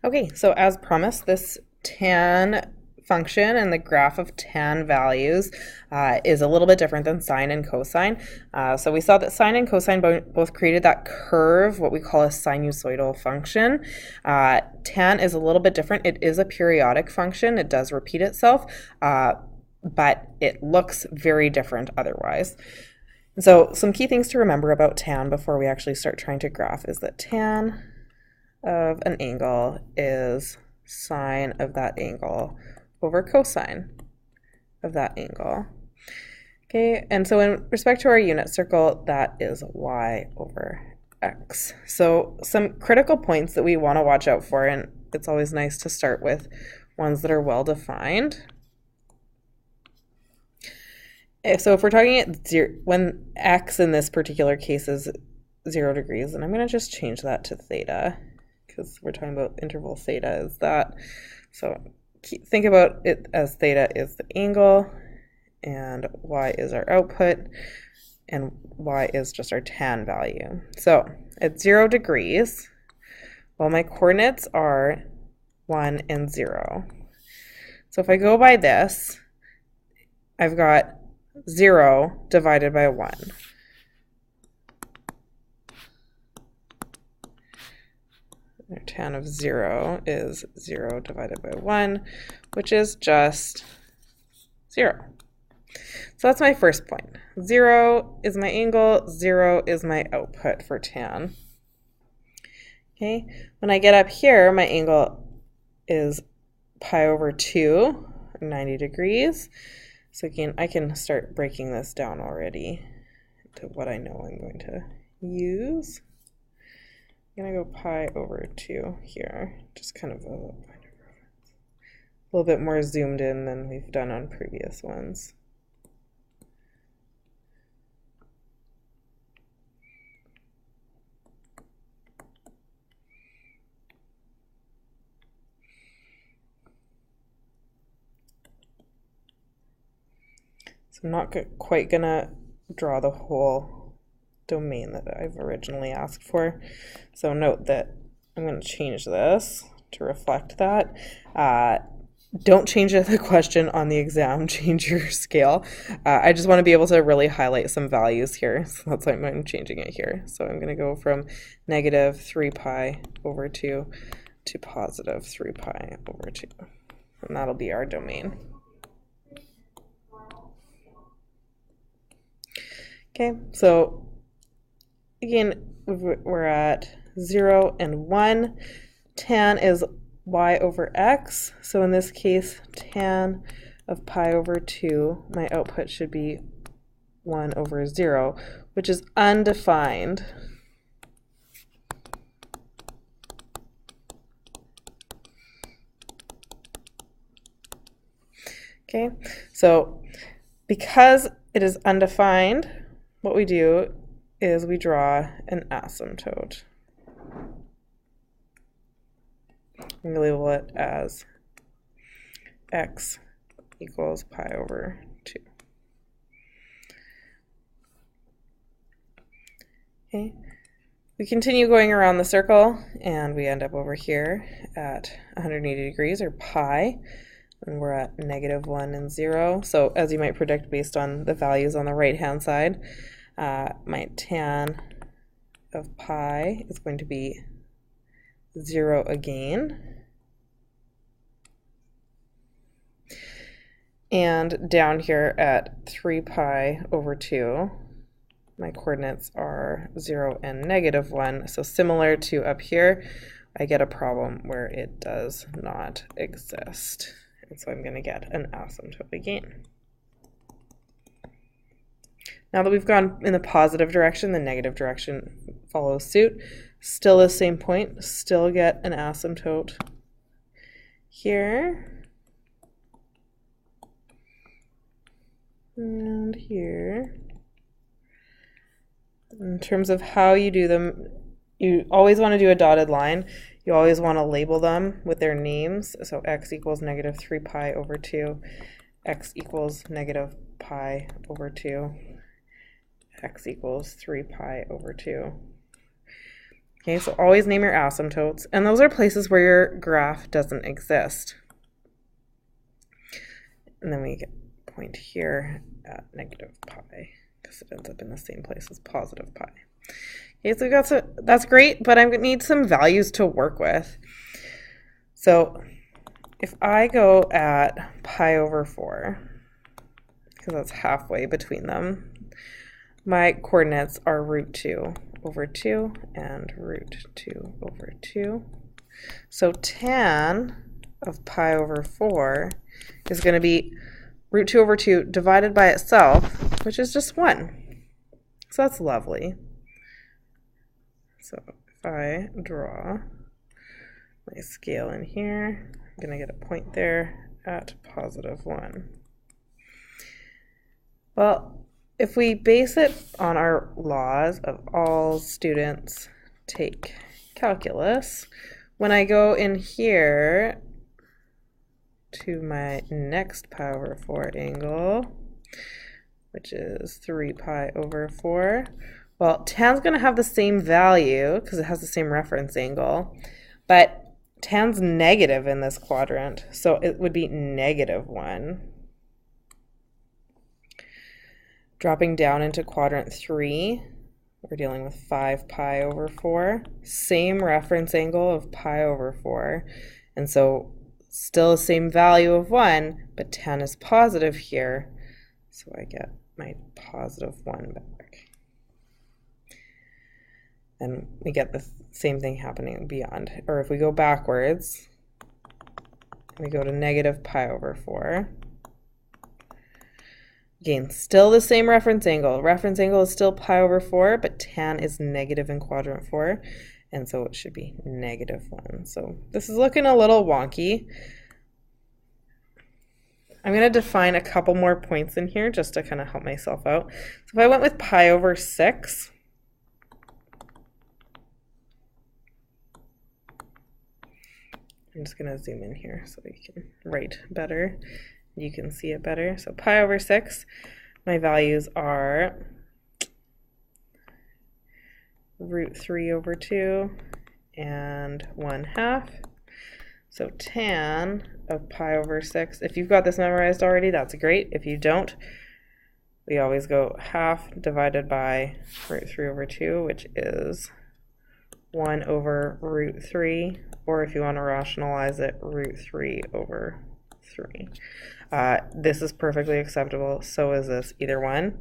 Okay, so as promised, this tan function and the graph of tan values is a little bit different than sine and cosine. So we saw that sine and cosine both created that curve, what we call a sinusoidal function. Tan is a little bit different. It is a periodic function. It does repeat itself, but it looks very different otherwise. So some key things to remember about tan before we actually start trying to graph is that tan of an angle is sine of that angle over cosine of that angle. Okay, and so in respect to our unit circle, that is y over x. So some critical points that we want to watch out for, and it's always nice to start with ones that are well defined. So if we're talking at zero, when x in this particular case is 0 degrees, and I'm going to just change that to theta, because we're talking about interval theta is that. So think about it as theta is the angle, and y is our output, and y is just our tan value. So at 0 degrees, well, my coordinates are 1 and 0. So if I go by this, I've got 0 divided by 1. Tan of 0 is 0 divided by 1, which is just 0. So that's my first point. 0 is my angle, 0 is my output for tan. Okay, when I get up here, my angle is pi over 2, 90 degrees. So again, I can start breaking this down already to what I know I'm going to use. I'm going to go pi over 2 here, just kind of a little bit more zoomed in than we've done on previous ones. So I'm not quite going to draw the whole domain that I've originally asked for. So note that I'm going to change this to reflect that. Don't change the question on the exam, change your scale. I just want to be able to really highlight some values here, so that's why I'm changing it here. So I'm going to go from negative 3 pi over 2 to positive 3 pi over 2, and that'll be our domain. Okay, so again, we're at 0 and 1. Tan is y over x. So in this case, tan of pi over 2, my output should be 1 over 0, which is undefined. Okay, so because it is undefined, what we do is we draw an asymptote. I'm going to label it as x equals pi over 2. Okay, we continue going around the circle, and we end up over here at 180 degrees, or pi, and we're at negative 1 and 0. So as you might predict based on the values on the right-hand side, my tan of pi is going to be 0 again. And down here at 3 pi over 2, my coordinates are 0 and negative 1. So similar to up here, I get a problem where it does not exist. And so I'm going to get an asymptote again. Now that we've gone in the positive direction, the negative direction follows suit. Still the same point, still get an asymptote here and here. In terms of how you do them, you always want to do a dotted line. You always want to label them with their names. So x equals negative 3 pi over 2, x equals negative pi over 2, x equals 3 pi over 2. Okay, so always name your asymptotes, and those are places where your graph doesn't exist. And then we get a point here at negative pi, because it ends up in the same place as positive pi. Okay, so that's great, but I'm going to need some values to work with. So if I go at pi over 4, because that's halfway between them, my coordinates are root 2 over 2 and root 2 over 2. So tan of pi over 4 is going to be root 2 over 2 divided by itself, which is just 1. So that's lovely. So if I draw my scale in here, I'm going to get a point there at positive 1. Well, if we base it on our laws of all students take calculus, when I go in here to my next pi over 4 angle, which is 3 pi over 4, well, tan's going to have the same value because it has the same reference angle, but tan's negative in this quadrant, so it would be negative 1. Dropping down into quadrant 3, we're dealing with 5 pi over 4, same reference angle of pi over 4, and so still the same value of 1, but tan is positive here, so I get my positive 1 back. And we get the same thing happening beyond, or if we go backwards, we go to negative pi over 4. Again, still the same reference angle. Reference angle is still pi over 4, but tan is negative in quadrant 4, and so it should be negative 1. So this is looking a little wonky. I'm going to define a couple more points in here just to kind of help myself out. So if I went with pi over 6, I'm just going to zoom in here so you can write better. You can see it better. So pi over 6, my values are root 3 over 2 and 1/2. So tan of pi over 6, if you've got this memorized already, that's great. If you don't, we always go half divided by root 3 over 2, which is 1 over root 3, or if you want to rationalize it, root 3 over 3. This is perfectly acceptable, so is this, either one.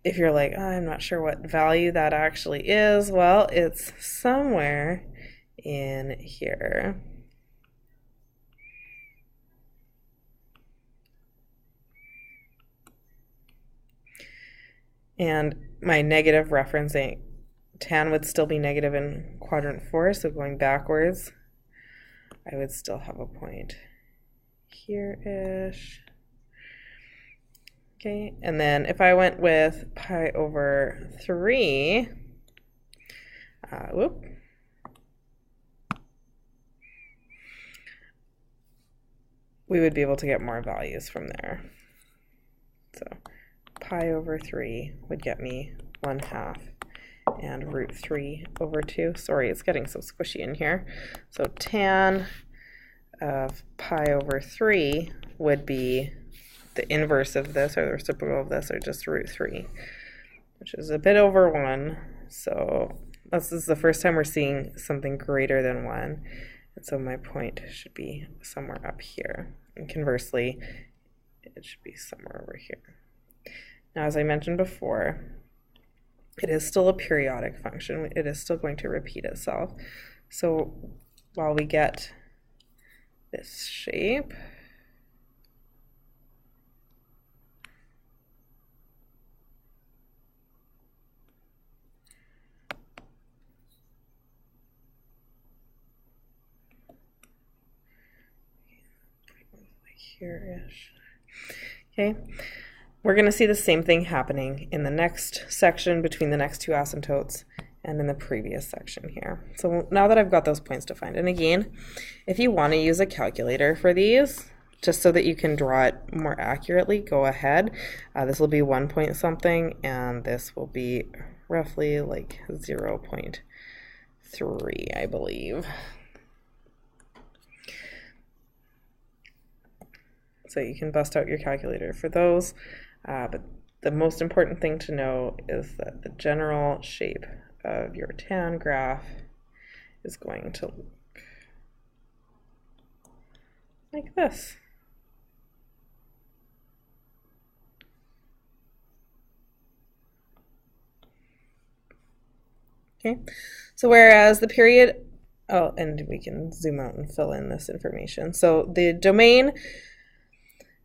If you're like, oh, I'm not sure what value that actually is, well, it's somewhere in here. And my negative referencing, tan would still be negative in quadrant 4, so going backwards, I would still have a point here-ish. Okay, and then if I went with pi over 3, we would be able to get more values from there. So pi over 3 would get me 1/2 and root 3 over 2. Sorry, it's getting so squishy in here. So tan of pi over 3 would be the inverse of this, or the reciprocal of this, or just root 3, which is a bit over 1. So this is the first time we're seeing something greater than 1. And so my point should be somewhere up here. And conversely, it should be somewhere over here. Now, as I mentioned before, it is still a periodic function. It is still going to repeat itself. So while we get this shape, here-ish. Okay, we're going to see the same thing happening in the next section between the next two asymptotes and in the previous section here. So now that I've got those points defined, and again, if you want to use a calculator for these, just so that you can draw it more accurately, go ahead. This will be 1 point something, and this will be roughly like 0.3, I believe. So you can bust out your calculator for those, but the most important thing to know is that the general shape of your tan graph is going to look like this. Okay, so whereas the period, oh, and we can zoom out and fill in this information. So the domain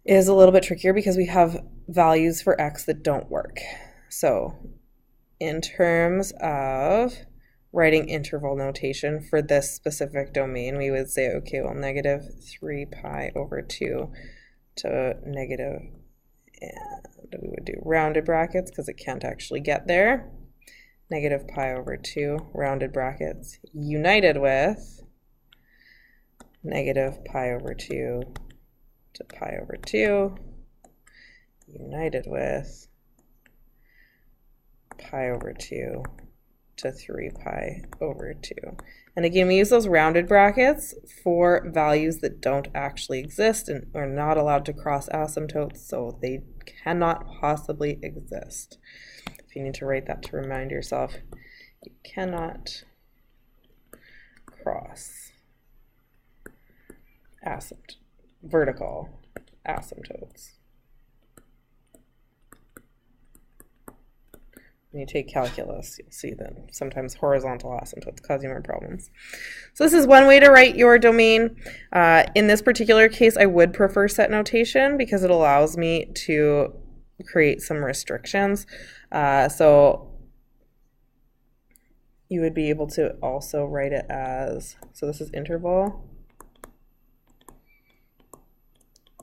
is a little bit trickier because we have values for x that don't work. So in terms of writing interval notation for this specific domain, we would say, okay, well, negative 3 pi over 2 to negative, and we would do rounded brackets because it can't actually get there. Negative pi over 2, rounded brackets, united with negative pi over 2 to pi over 2, united with pi over 2 to 3 pi over 2. And again, we use those rounded brackets for values that don't actually exist and are not allowed to cross asymptotes, so they cannot possibly exist. If you need to write that to remind yourself, you cannot cross vertical asymptotes. When you take calculus, you'll see that sometimes horizontal asymptotes cause you more problems. So this is one way to write your domain. In this particular case, I would prefer set notation because it allows me to create some restrictions. So you would be able to also write it as, so this is interval.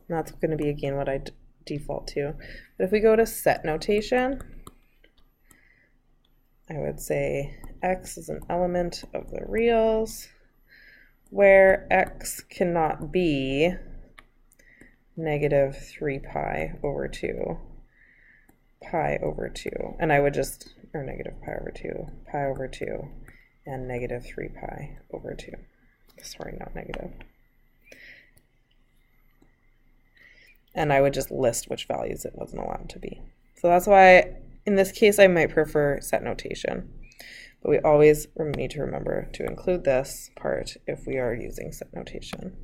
And that's going to be, again, what I default to. But if we go to set notation, I would say x is an element of the reals where x cannot be negative 3 pi over 2, pi over 2. And I would just, or negative pi over 2, pi over 2, and negative 3 pi over 2. Sorry, not negative. And I would just list which values it wasn't allowed to be. So that's why in this case I might prefer set notation. But we always need to remember to include this part if we are using set notation.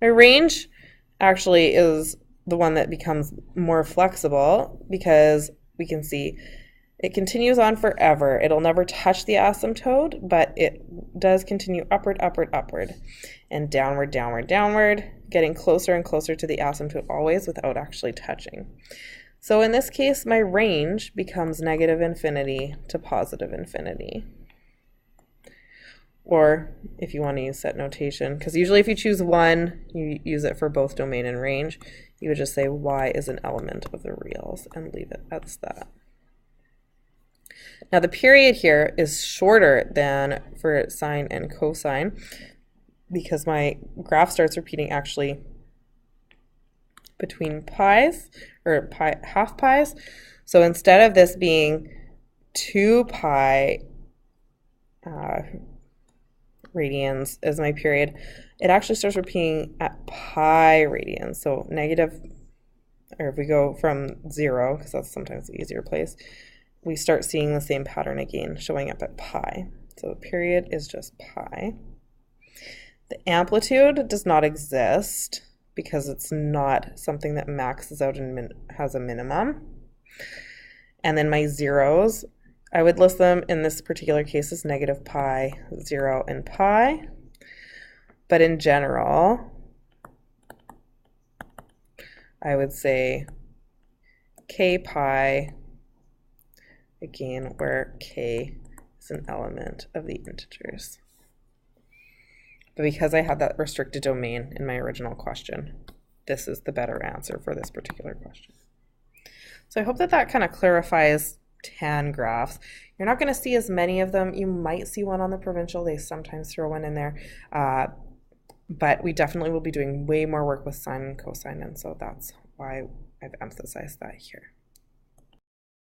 My range actually is the one that becomes more flexible because we can see it continues on forever. It'll never touch the asymptote, but it does continue upward, upward, upward, and downward, downward, downward, getting closer and closer to the asymptote always without actually touching. So in this case, my range becomes negative infinity to positive infinity. Or if you want to use set notation, because usually if you choose one, you use it for both domain and range, you would just say y is an element of the reals and leave it as that. Now the period here is shorter than for sine and cosine because my graph starts repeating actually between pi's, or half pi's. So instead of this being 2 pi radians as my period, it actually starts repeating at pi radians. So negative, or if we go from 0, because that's sometimes the easier place, we start seeing the same pattern again, showing up at pi. So the period is just pi. The amplitude does not exist because it's not something that maxes out and has a minimum. And then my zeros, I would list them in this particular case as negative pi, 0, and pi. But in general, I would say k pi, again, where k is an element of the integers. But because I had that restricted domain in my original question, this is the better answer for this particular question. So I hope that that kind of clarifies tan graphs. You're not going to see as many of them. You might see one on the provincial. They sometimes throw one in there. But we definitely will be doing way more work with sine and cosine, and so that's why I've emphasized that here.